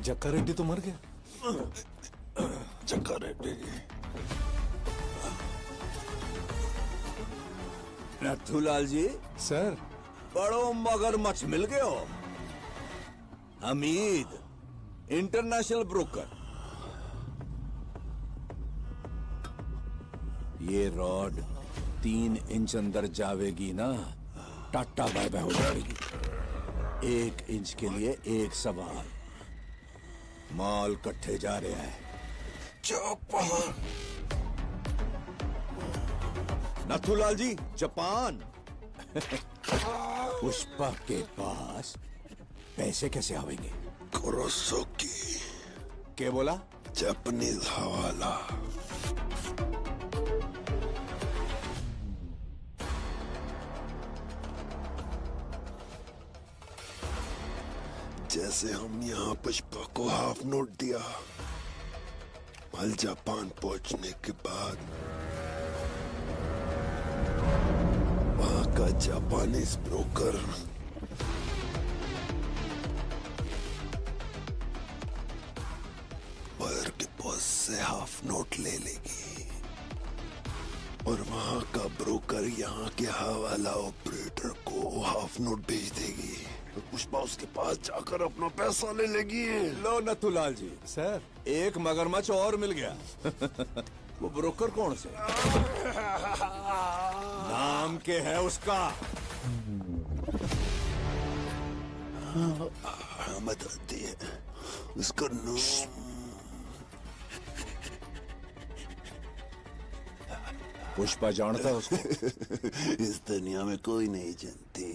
जक्का रेड्डी तो मर गया। जक्का रेड्डी नथुलाल जी, सर बड़ो मगरमच्छ मिल गए हो। Hamid, international broker. ये रॉड 3 इंच अंदर जावेगी ना, टाटा बाय बाय हो जाएगी। 1 इंच के लिए एक सवाल। माल कट्ठे जा रहा है। जापान। नथुलाल जी, जापान। पुष्पा के पास पैसे कैसे आवेंगे? कुरोसाकी क्या बोला? जापानीज हवाला। जैसे हम यहाँ पुष्पा को हाफ नोट दिया, माल जापान पहुंचने के बाद वहां का जापानीज ब्रोकर बायर के बॉस से हाफ नोट ले लेगी और वहां का ब्रोकर यहाँ के हवाला ऑपरेटर को हाफ नोट भेज देगी। तो पुष्पा उसके पास जाकर अपना पैसा ले लेगी। लो नथुलाल जी, सर एक मगरमच्छ और मिल गया। वो ब्रोकर कौन से? नाम के है उसका? बताती है उसका नाम। पुष्पा जानता है उसको? इस दुनिया में कोई नहीं जानती,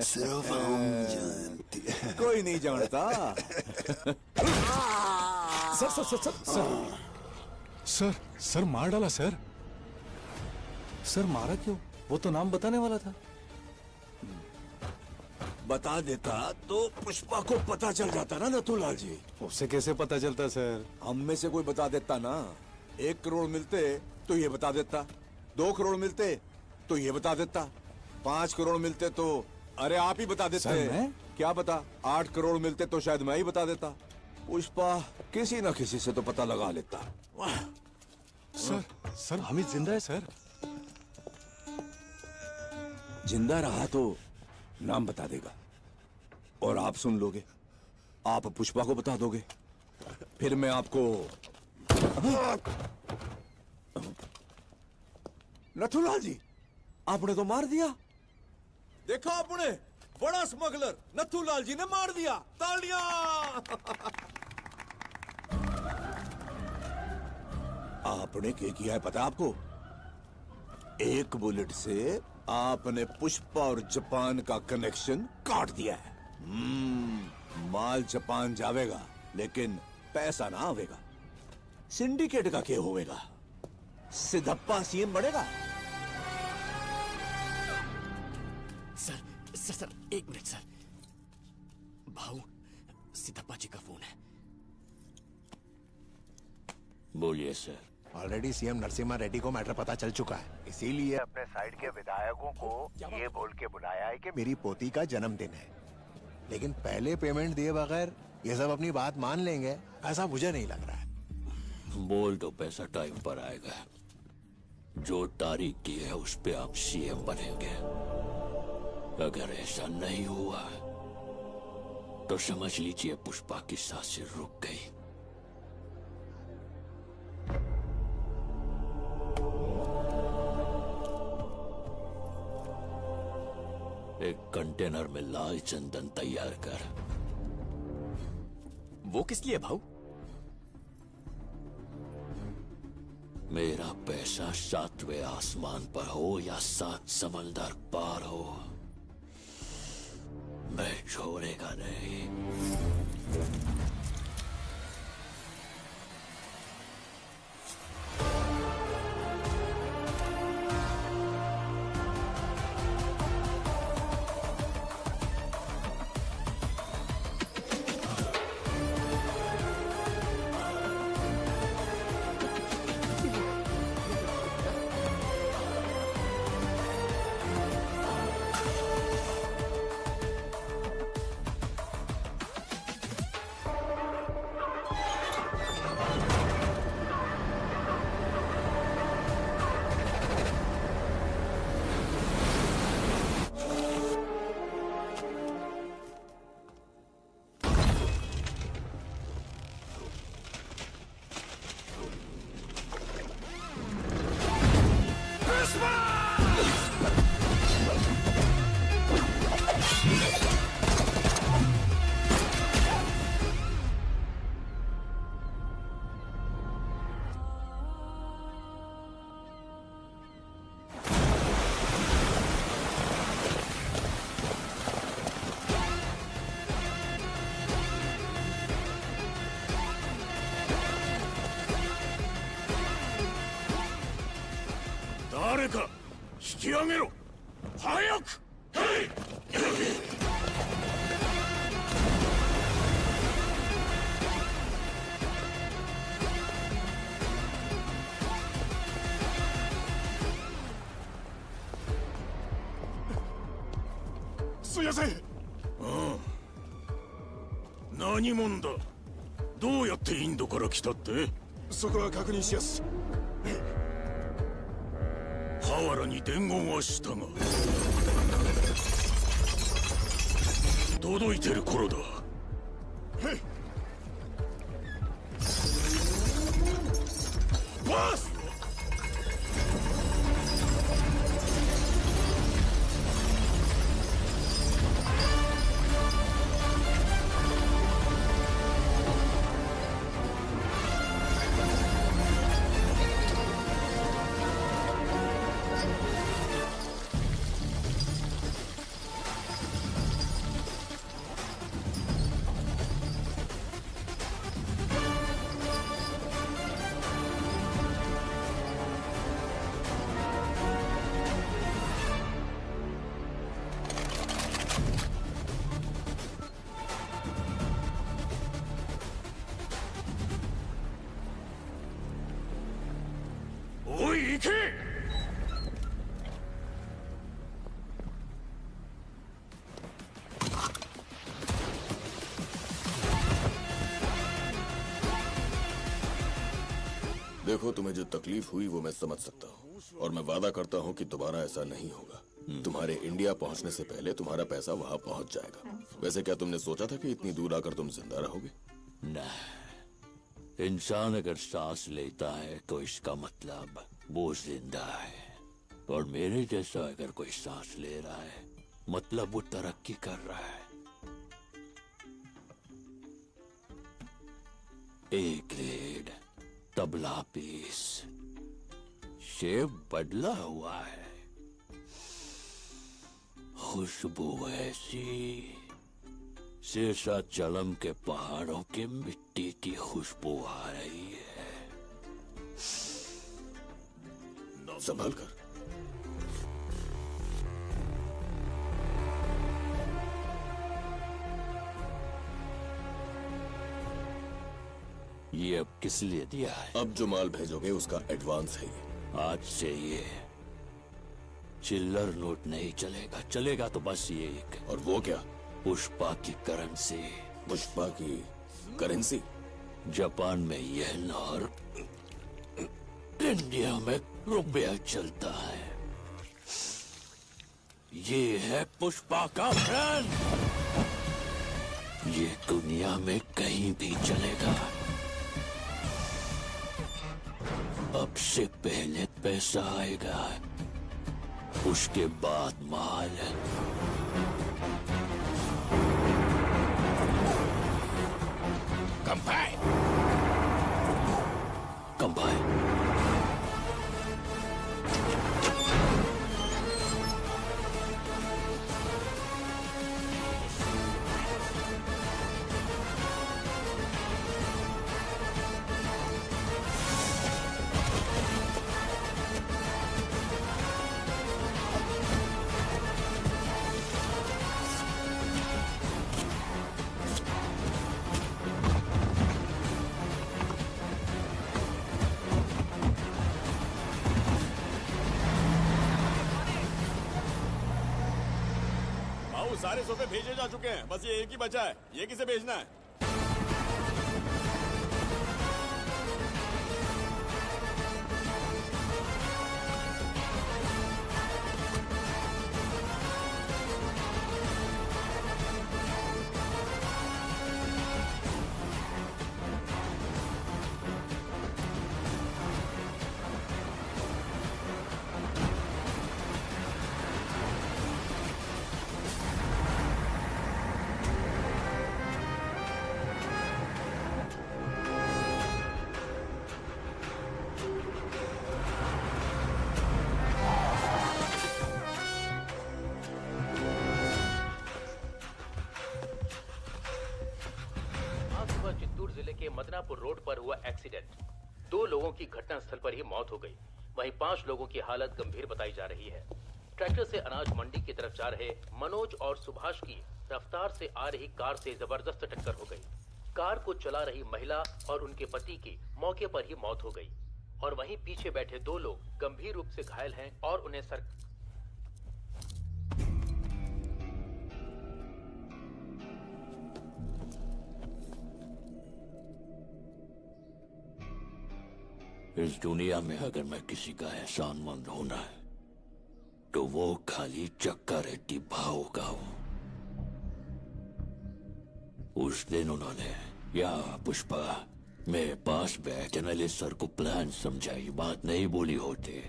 सिर्फ हम जानते हैं। कोई नहीं जानता। Sir sir sir sir sir sir sir मार डाला सर। सर मारा क्यों? वो तो नाम बताने वाला था। बता देता तो पुष्पा को पता चल जाता ना नथुलाल जी। उससे कैसे पता चलता सर? हम में से कोई बता देता ना। 1 करोड़ मिलते तो ये बता देता, 2 करोड़ मिलते तो ये बता देता, 5 करोड़ मिलते तो अरे आप ही बता देते। सर, मैं? क्या पता 8 करोड़ मिलते तो शायद मैं ही बता देता। पुष्पा किसी न किसी से तो पता लगा लेता। सर हमीद जिंदा है सर। जिंदा रहा तो नाम बता देगा और आप सुन लोगे। आप पुष्पा को बता दोगे, फिर मैं आपको। नथुलाल जी, आपने तो मार दिया। देखा आपने, बड़ा स्मगलर नथुलाल जी ने मार दिया। तालियां। आपने क्या किया है पता है आपको? 1 बुलेट से आपने पुष्पा और जापान का कनेक्शन काट दिया है। माल जापान जावेगा लेकिन पैसा ना आवेगा। सिंडिकेट का क्या होवेगा? सिद्धप्पा सीएम बढ़ेगा। Sir 1 minute sir. भाऊ, सिद्धप्पा जी का फोन है। बोलिए sir. Already CM Narasimha Reddy को मैटर पता चल चुका है, इसीलिए अपने साइड के विधायकों को ये बोल के बुलाया है कि मेरी पोती का जन्मदिन है। लेकिन पहले पेमेंट दिए बगैर ये सब अपनी बात मान लेंगे, ऐसा मुझे नहीं लग रहा है। बोल दो पैसा टाइम पर आएगा। जो तारीख की है उस पे आप सीएम बनेंगे। अगर ऐसा नहीं हुआ तो समझ लीजिए पुष्पा की सांसें रुक गई। एक कंटेनर में लाल चंदन तैयार कर। वो किस लिए भाऊ? मेरा पैसा 7वें आसमान पर हो या 7 समंदर पार हो, मैं छोड़ेगा नहीं। 誰か引き上げろ。早く。すいません。何者だ。どうやってインドから来たって。そこは確認しやす。ハワラに伝言はしたが届いてる頃だ。ボス。おい行け。देखो, तुम्हें जो तकलीफ हुई वो मैं समझ सकता हूँ और मैं वादा करता हूँ कि दोबारा ऐसा नहीं होगा। तुम्हारे इंडिया पहुँचने से पहले तुम्हारा पैसा वहाँ पहुँच जाएगा। वैसे क्या तुमने सोचा था कि इतनी दूर आकर तुम जिंदा रहोगे? न, इंसान अगर सांस लेता है तो इसका मतलब वो जिंदा है, और मेरे जैसा अगर कोई सांस ले रहा है मतलब वो तरक्की कर रहा है। A grade tabla piece, shape बदला हुआ है, खुशबू ऐसी शेषाचलम के पहाड़ों के मिट्टी की खुशबू आ रही है। संभाल कर। ये अब किस लिए दिया है? अब जो माल भेजोगे उसका एडवांस है ये। आज से ये चिल्लर नोट नहीं चलेगा, चलेगा तो बस ये एक और वो क्या? पुष्पा की करेंसी। पुष्पा की करेंसी? जापान में येन और इंडिया में रुपया चलता है। ये है पुष्पा का ब्रांड, ये दुनिया में कहीं भी चलेगा। अब से पहले पैसा आएगा, उसके बाद माल। Combine, combine. सारे सोफे भेजे जा चुके हैं, बस ये एक ही बचा है। ये किसे भेजना है? चित्तूर जिले के मदनापुर रोड पर हुआ एक्सीडेंट। 2 लोगों की घटनास्थल पर ही मौत हो गई। वहीं 5 लोगों की हालत गंभीर बताई जा रही है। ट्रैक्टर से अनाज मंडी की तरफ जा रहे मनोज और सुभाष की रफ्तार से आ रही कार से जबरदस्त टक्कर हो गई। कार को चला रही महिला और उनके पति की मौके पर ही मौत हो गई और वहीं पीछे बैठे 2 लोग गंभीर रूप से घायल हैं और उन्हें इस दुनिया में अगर मैं किसी का एहसानमंद होना है तो वो खाली चक्का रेड्डी भाव का हो। उस दिन उन्होंने या पुष्पा मेरे पास बैठने सर को प्लान समझाई, बात नहीं बोली होती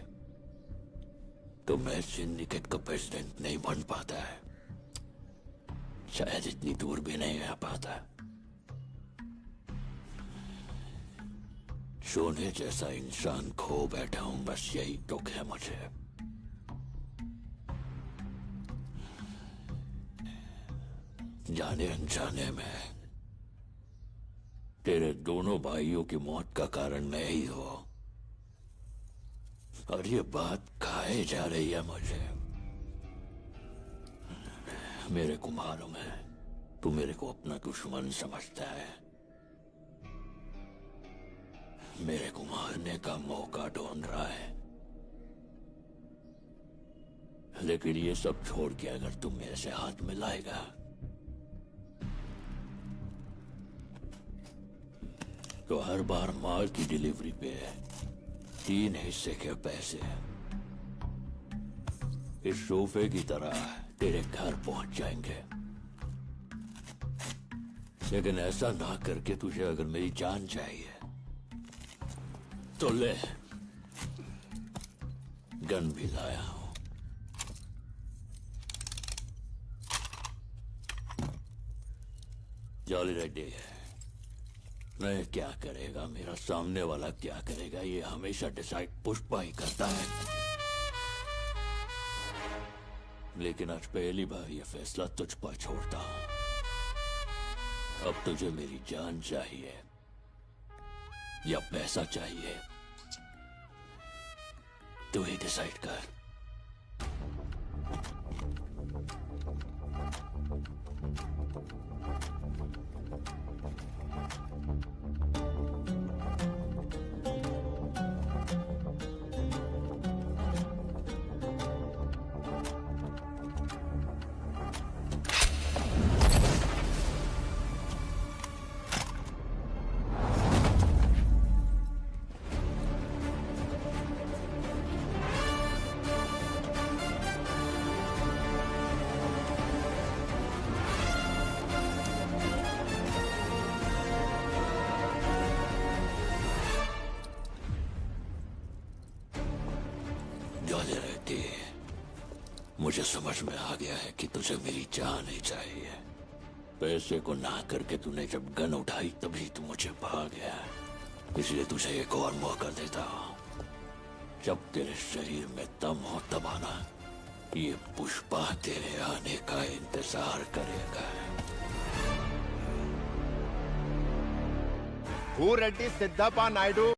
तो मैं सिंडिकेट का प्रेसिडेंट नहीं बन पाता है, शायद इतनी दूर भी नहीं आ पाता। सोने जैसा इंसान खो बैठा हूं, बस यही दुख है मुझे। जाने अनजाने में तेरे दोनों भाइयों की मौत का कारण मैं ही हो और ये बात खाए जा रही है मुझे। मेरे को मालूम है तू मेरे को अपना दुश्मन समझता है, मेरे को मारने का मौका ढूंढ रहा है, लेकिन ये सब छोड़ के अगर तू मेरे से हाथ मिलाएगा तो हर बार माल की डिलीवरी पे 3 हिस्से के पैसे इस सोफे की तरह तेरे घर पहुंच जाएंगे। लेकिन ऐसा ना करके तुझे अगर मेरी जान चाहिए तो ले, गन भी लाया हूं। जॉली रेड्डी मैं क्या करेगा, मेरा सामने वाला क्या करेगा, ये हमेशा डिसाइड पुष्पा ही करता है। लेकिन आज पहली बार ये फैसला तुझ पर छोड़ता हूं। अब तुझे मेरी जान चाहिए या पैसा चाहिए, तू ही डिसाइड कर। मुझे समझ में आ गया है कि तुझे मेरी जान ही चाहिए। पैसे को ना करके तूने जब गन उठाई तभी तू मुझे भाग गया, इसलिए तुझे एक और मौका देता हूं। जब तेरे शरीर में दम हो तब आना, ये पुष्पा तेरे आने का इंतजार करेगा। Who Reddy Siddhappa Naidu?